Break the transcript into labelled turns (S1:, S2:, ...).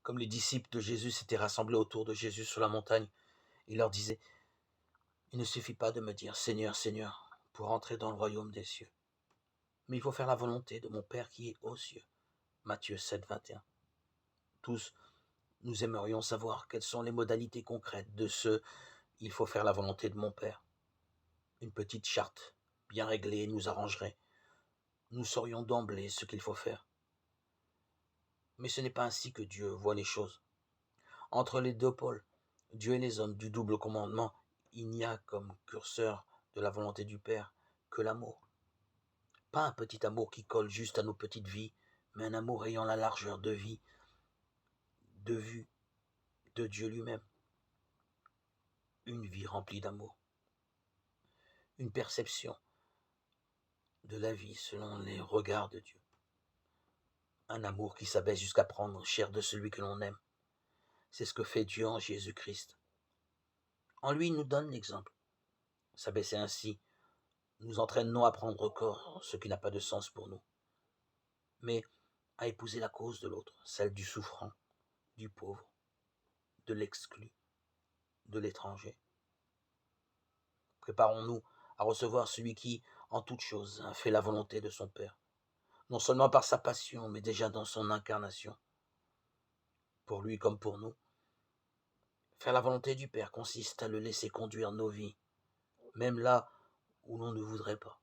S1: Comme les disciples de Jésus s'étaient rassemblés autour de Jésus sur la montagne, il leur disait, il ne suffit pas de me dire Seigneur, Seigneur, pour entrer dans le royaume des cieux. Mais il faut faire la volonté de mon Père qui est aux cieux. Matthieu 7, 21. Tous, nous aimerions savoir quelles sont les modalités concrètes de ce « il faut faire la volonté de mon Père ». Une petite charte, bien réglée, nous arrangerait. Nous saurions d'emblée ce qu'il faut faire. Mais ce n'est pas ainsi que Dieu voit les choses. Entre les deux pôles, Dieu et les hommes du double commandement, il n'y a comme curseur de la volonté du Père que l'amour. Pas un petit amour qui colle juste à nos petites vies, mais un amour ayant la largeur de vie, de vue de Dieu lui-même. Une vie remplie d'amour. Une perception de la vie selon les regards de Dieu. Un amour qui s'abaisse jusqu'à prendre chair de celui que l'on aime. C'est ce que fait Dieu en Jésus-Christ. En lui, il nous donne l'exemple. S'abaisser ainsi nous entraîne non à prendre corps, ce qui n'a pas de sens pour nous, mais à épouser la cause de l'autre, celle du souffrant, du pauvre, de l'exclu, de l'étranger. Préparons-nous à recevoir celui qui, en toute chose, a fait la volonté de son Père, non seulement par sa passion, mais déjà dans son incarnation. Pour lui comme pour nous, faire la volonté du Père consiste à le laisser conduire nos vies, même là où l'on ne voudrait pas.